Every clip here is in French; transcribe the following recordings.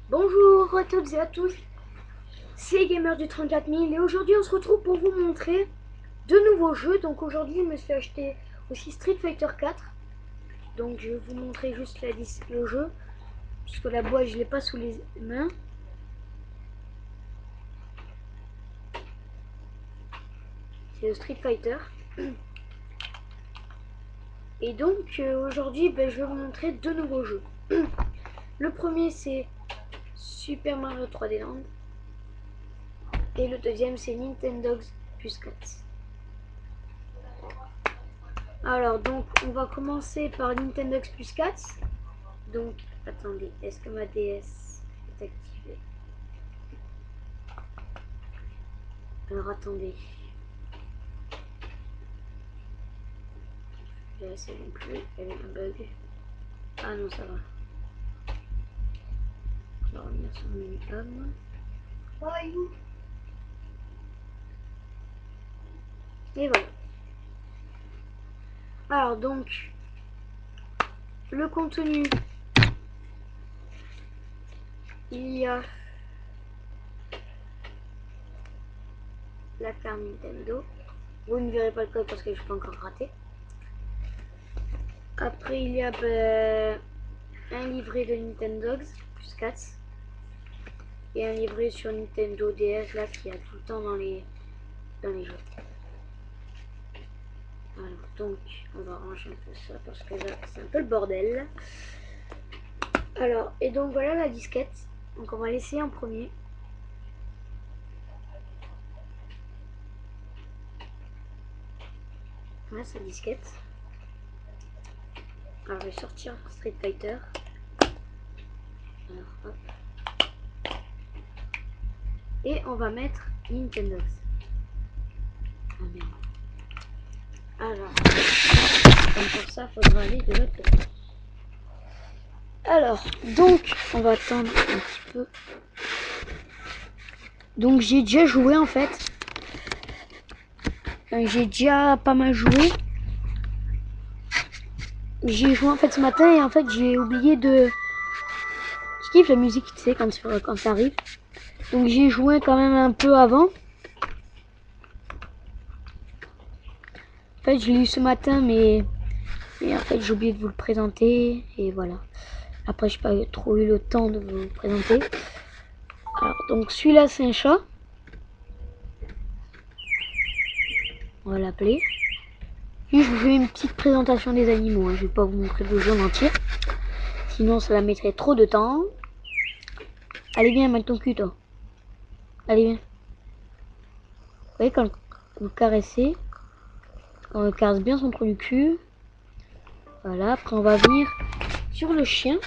Bonjour à toutes et à tous, c'est Gamer du 34 000 et aujourd'hui on se retrouve pour vous montrer de nouveaux jeux. Donc aujourd'hui je me suis acheté aussi Street Fighter 4. Donc je vais vous montrer juste le jeu, puisque la boîte je l'ai pas sous les mains. C'est le Street Fighter. Et donc aujourd'hui je vais vous montrer deux nouveaux jeux. Le premier c'est Super Mario 3D Land. Et le deuxième c'est Nintendo Plus 4. Alors donc on va commencer par Nintendo Plus 4. Donc attendez, est-ce que ma DS est activée? Alors attendez. Là c'est non plus, elle est un bug. Ah non ça va. On va revenir sur le menu home. Et voilà. Alors donc le contenu, il y a la carte Nintendo. Vous ne verrez pas le code parce que je peux encore rater. Après il y a un livret de Nintendo Plus 4 et un livret sur Nintendo DS là qui a tout le temps dans les jeux. Alors donc on va ranger un peu ça parce que là c'est un peu le bordel. Alors et donc voilà la disquette. Donc on va l'essayer en premier. Voilà sa disquette. Alors je vais sortir Street Fighter. Alors hop. Et on va mettre Nintendo. Ah merde. Alors comme pour ça faudra aller de l'autre côté. Alors donc on va attendre un petit peu. Donc j'ai déjà joué en fait. J'ai déjà pas mal joué. J'ai joué en fait ce matin et en fait j'ai oublié de... Je kiffe la musique, tu sais, quand ça arrive. Donc j'ai joué quand même un peu avant. En fait je l'ai eu ce matin mais en fait j'ai oublié de vous le présenter. Et voilà. Après j'ai pas trop eu le temps de vous le présenter. Alors donc celui-là c'est un chat. On va l'appeler. Puis je vous fais une petite présentation des animaux. Je vais pas vous montrer le jeu en entier. Sinon ça la mettrait trop de temps. Allez viens, mets ton cul toi. Allez viens. Vous voyez quand vous caressez, on le caresse bien son trou du cul. Voilà, après on va venir sur le chien.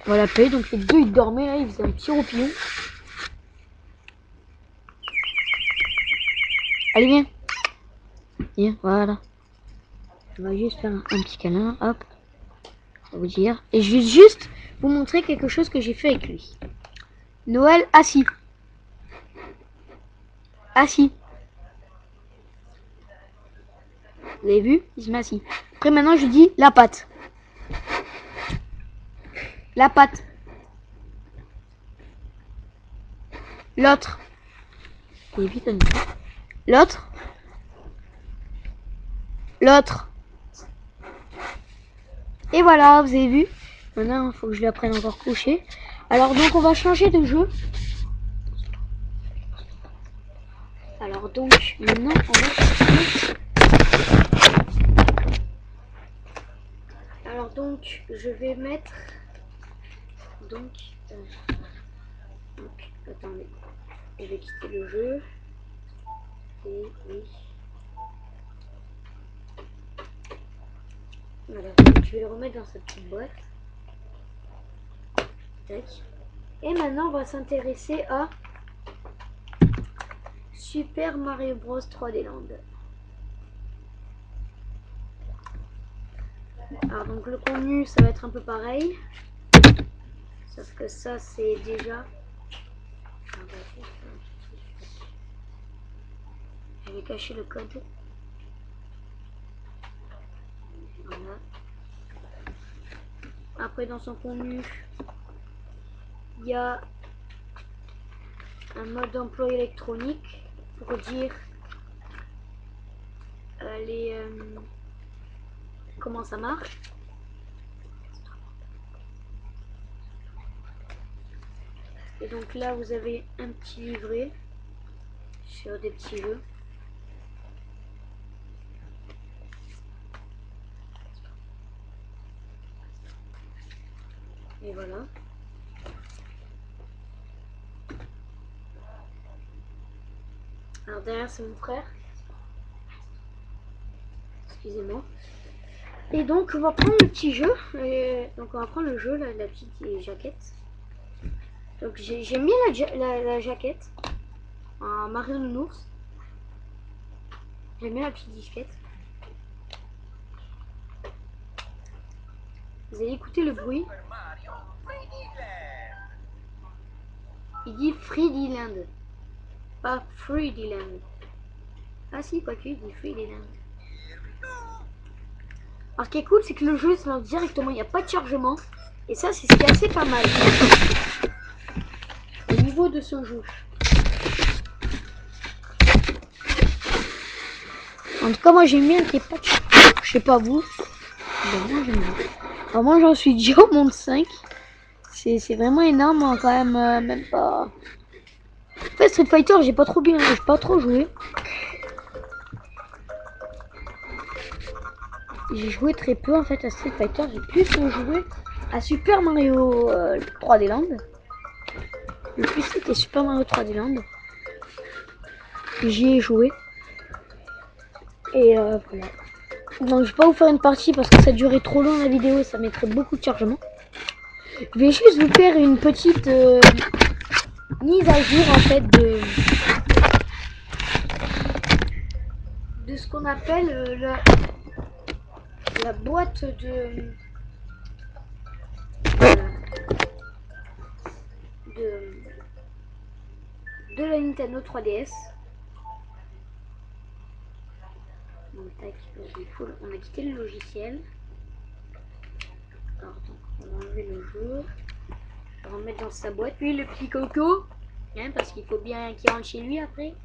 On va l'appeler, donc les deux ils dormaient là, ils faisaient un petit roupillon. Allez viens. Viens, voilà. On va juste faire un petit câlin, hop. On va vous dire. Et je vais juste vous montrer quelque chose que j'ai fait avec lui. Noël assis. Assis. Vous avez vu? Il se met assis. Après maintenant je dis la patte. La patte. L'autre. Et vite comme ça. L'autre. L'autre. Et voilà, vous avez vu. Maintenant, il faut que je l'apprenne encore coucher. Alors donc on va changer de jeu. Alors donc maintenant on va changer. Alors donc je vais mettre donc attendez, je vais quitter le jeu et oui. Voilà, je vais le remettre dans cette petite boîte. Tac. Et maintenant on va s'intéresser à Super Mario Bros 3D Land. Alors donc le contenu ça va être un peu pareil. Sauf que ça c'est déjà... Je vais cacher le code. Voilà. Après, dans son contenu, il y a un mode d'emploi électronique pour dire comment ça marche. Et donc là, vous avez un petit livret sur des petits jeux. Et voilà. Alors derrière, c'est mon frère. Excusez-moi. Et donc, on va prendre le petit jeu. Et donc, on va prendre le jeu, la petite jaquette. Donc, j'aime bien la jaquette. Un Mario Nounours. J'aime bien la petite disquette. Vous allez écouter le bruit. Il dit Freedyland. Pas Freedyland. Ah si, quoi qu'il dit Freedyland. Alors ce qui est cool, c'est que le jeu se lance directement, il n'y a pas de chargement. Et ça, c'est ce qui est assez pas mal. Au niveau de ce jeu. En tout cas, moi j'aime bien qu'il n'y ait pas de chargement. Je sais pas vous. Mais moi j'aime bien. Alors moi j'en suis déjà au monde 5. C'est vraiment énorme hein, quand même. Même pas. En fait, Street Fighter, j'ai pas trop joué. J'ai joué très peu en fait à Street Fighter. J'ai plus joué à Super Mario 3D Land. Le plus c'était Super Mario 3D Land. J'y ai joué. Et voilà. Donc je vais pas vous faire une partie parce que ça durait trop long la vidéo et ça mettrait beaucoup de chargement. Je vais juste vous faire une petite mise à jour en fait de ce qu'on appelle la boîte de la Nintendo 3DS. Donc, tac, on a quitté le logiciel. Alors, donc, on va enlever le jeu. On va remettre dans sa boîte. Puis le petit coco. Hein, parce qu'il faut bien qu'il rentre chez lui après.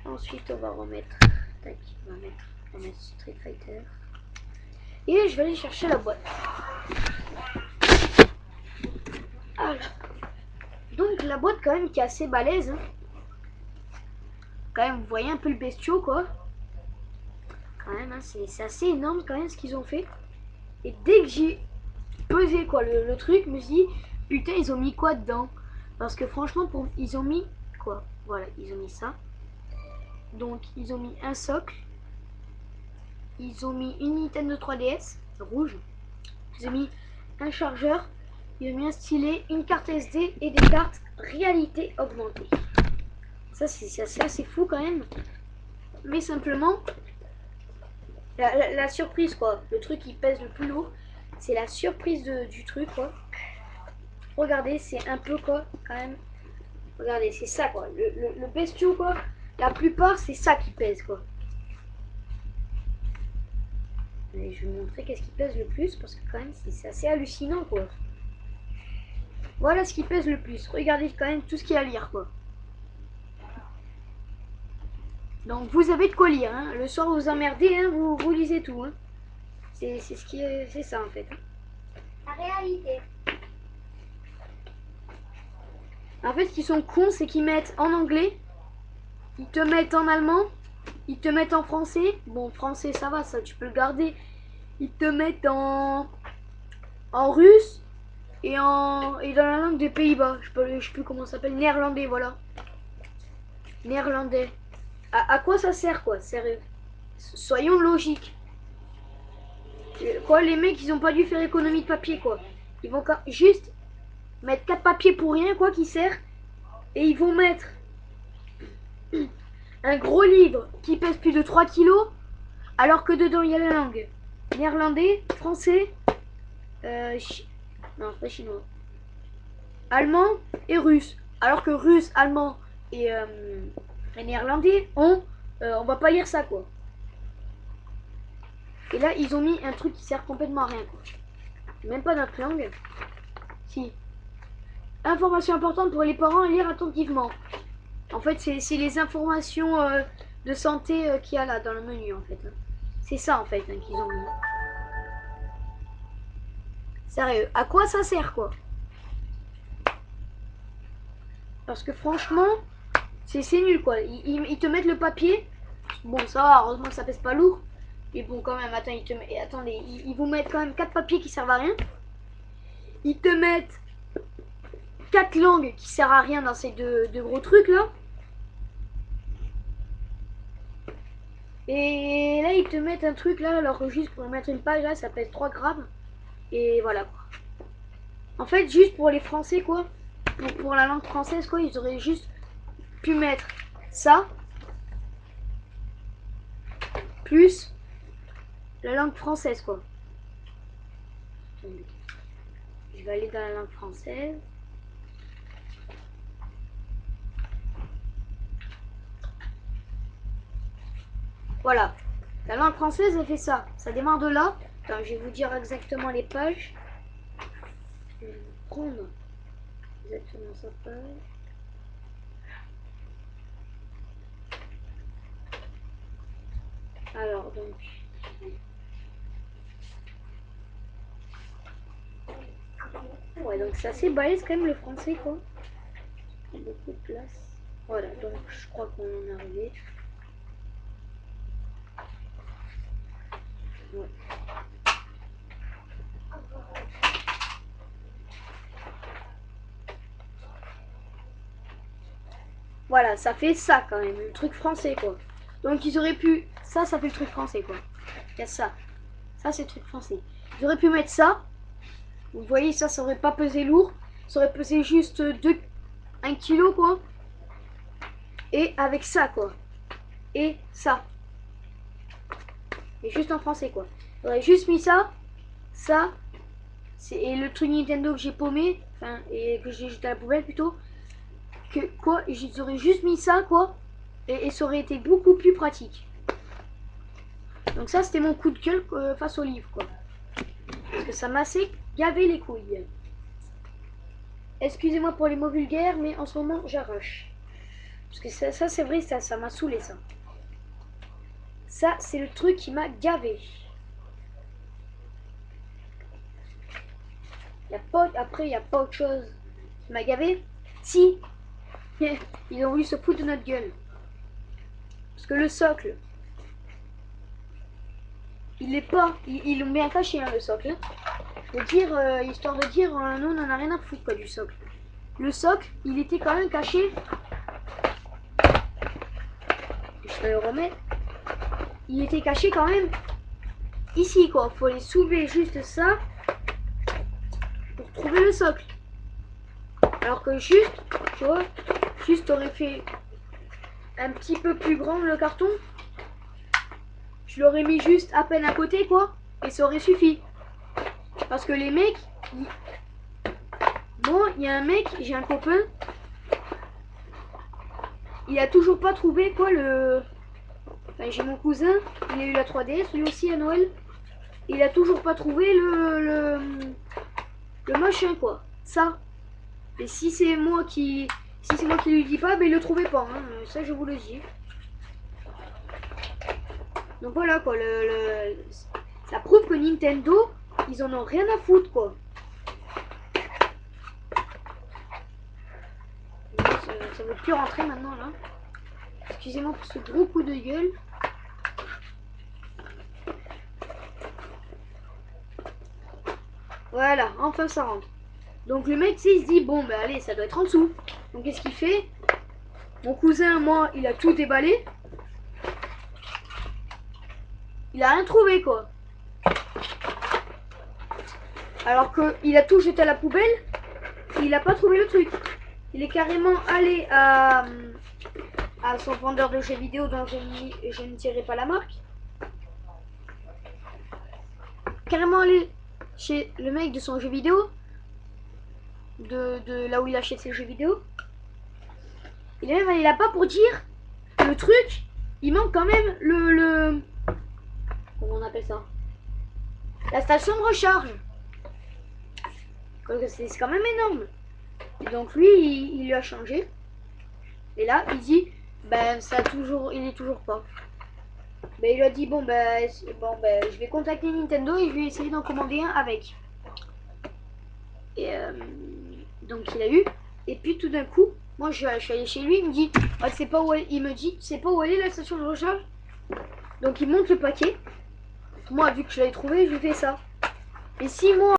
Ensuite, on va remettre. Tac, on va mettre Street Fighter. Et je vais aller chercher la boîte. Alors, donc la boîte quand même qui est assez balèze. Hein. Quand même, vous voyez un peu le bestiau quoi. Quand même, hein, c'est assez énorme quand même ce qu'ils ont fait. Et dès que j'ai pesé quoi le truc, je me suis dit putain ils ont mis quoi dedans. Parce que franchement ils ont mis quoi. Voilà, ils ont mis ça. Donc ils ont mis un socle. Ils ont mis une Nintendo 3DS rouge. Ils ont mis un chargeur. Ils ont mis un stylet, une carte SD et des cartes réalité augmentée. Ça c'est assez fou quand même. Mais simplement la surprise quoi. Le truc qui pèse le plus lourd. C'est la surprise du truc quoi. Regardez, c'est un peu quoi quand même. Regardez, c'est ça quoi. Le bestiau quoi. La plupart c'est ça qui pèse quoi. Et je vais vous montrer qu'est-ce qui pèse le plus parce que quand même c'est assez hallucinant quoi. Voilà ce qui pèse le plus. Regardez quand même tout ce qu'il y a à lire quoi. Donc vous avez de quoi lire. Hein. Le soir vous emmerdez, hein, vous lisez tout. Hein. C'est ce qui est, c'est ça en fait. Hein. La réalité. En fait, ce qu'ils sont cons, c'est qu'ils mettent en anglais, ils te mettent en allemand, ils te mettent en français. Bon, français, ça va, ça, tu peux le garder. Ils te mettent en russe et dans la langue des Pays-Bas. Je sais plus comment ça s'appelle. Néerlandais, voilà. Néerlandais. À quoi ça sert, quoi? Sérieux. Soyons logiques. Quoi, les mecs, ils ont pas dû faire économie de papier, quoi. Ils vont juste mettre 4 papiers pour rien, quoi, qui sert. Et ils vont mettre un gros livre qui pèse plus de 3 kilos, alors que dedans, il y a la langue. Néerlandais, français, non, pas chinois. Allemand et russe. Alors que russe, allemand et néerlandais, on va pas lire ça, quoi. Et là, ils ont mis un truc qui sert complètement à rien, quoi. Même pas notre langue. Si. Information importante pour les parents à lire attentivement. En fait, c'est les informations de santé qu'il y a là dans le menu en fait. C'est ça en fait qu'ils ont mis. Sérieux, à quoi ça sert quoi? Parce que franchement, c'est nul quoi. Ils te mettent le papier. Bon, ça va, heureusement que ça pèse pas lourd. Mais bon, quand même, attends, attendez, ils vous mettent quand même 4 papiers qui servent à rien. Ils te mettent 4 langues qui servent à rien dans ces deux gros trucs là. Et là, ils te mettent un truc là, alors que juste pour mettre une page là, ça pèse 3 grammes. Et voilà quoi. En fait, juste pour les Français quoi, pour la langue française quoi, ils auraient juste pu mettre ça, plus la langue française quoi. Je vais aller dans la langue française. Voilà. La langue française, elle fait ça. Ça démarre de là. Attends, je vais vous dire exactement les pages. Je vais vous prendre exactement sa page. Alors, donc. Ouais, donc c'est assez balèze quand même le français, quoi. Beaucoup de place. Voilà, donc je crois qu'on en est arrivé. Ouais. Voilà, ça fait ça quand même, le truc français quoi. Donc ils auraient pu... Ça fait le truc français quoi. Il y a ça. Ça c'est le truc français. Ils auraient pu mettre ça. Vous voyez, ça aurait pas pesé lourd. Ça aurait pesé juste 1 kilo quoi. Et avec ça quoi. Et ça. Et juste en français quoi. J'aurais juste mis ça. Ça. Et le truc Nintendo que j'ai paumé. Enfin, et que j'ai jeté à la poubelle plutôt. Que quoi, ils auraient juste mis ça quoi. Et ça aurait été beaucoup plus pratique. Donc ça c'était mon coup de gueule face au livre quoi. Parce que ça m'a assez gavé les couilles. Excusez-moi pour les mots vulgaires, mais en ce moment j'arrache. Parce que ça c'est vrai, ça m'a saoulé ça. Ça c'est le truc qui m'a gavé. Après il n'y a pas autre chose qui m'a gavé. Si. Ils ont voulu se foutre de notre gueule. Parce que le socle, il est pas... Ils l'ont bien caché hein, le socle. Je veux dire, histoire de dire, nous on en a rien à foutre quoi du socle. Le socle, il était quand même caché. Je vais le remettre. Il était caché quand même ici quoi. Faut aller soulever juste ça pour trouver le socle. Alors que juste, tu vois, juste aurait fait un petit peu plus grand le carton. Je l'aurais mis juste à peine à côté quoi. Et ça aurait suffi. Parce que les mecs... Bon, il y a un mec, j'ai un copain. Il a toujours pas trouvé quoi le... Enfin, j'ai mon cousin, il a eu la 3DS, lui aussi à Noël. Il a toujours pas trouvé le machin quoi. Ça. Et si c'est moi qui... Si c'est moi qui lui dis pas, ben il le trouvait pas. Hein. Ça je vous le dis. Donc voilà quoi, ça prouve que Nintendo, ils en ont rien à foutre quoi. Ça veut plus rentrer maintenant là. Excusez-moi pour ce gros coup de gueule. Voilà, enfin ça rentre. Donc le mec, il se dit, bon ben allez, ça doit être en dessous. Donc qu'est-ce qu'il fait? Mon cousin, moi, il a tout déballé. Il a rien trouvé quoi. Alors qu'il a tout jeté à la poubelle. Il a pas trouvé le truc. Il est carrément allé à son vendeur de jeux vidéo dont je ne dirai pas la marque. Carrément allé chez le mec de son jeu vidéo. De là où il achète ses jeux vidéo. Il est même allé là-bas pour dire le truc. Il manque quand même le comment on appelle ça? La station de recharge. C'est quand même énorme. Et donc lui, il lui a changé. Et là, il dit, ben ça a toujours, il est toujours pas. Ben il lui a dit bon ben je vais contacter Nintendo et je vais essayer d'en commander un avec. Et donc il a eu. Et puis tout d'un coup, moi je suis allé chez lui, il me dit, ah, c'est pas où elle, il me dit, c'est pas où elle est la station de recharge. Donc il monte le paquet. Moi vu que je l'avais trouvé, je lui fais ça. Et 6 mois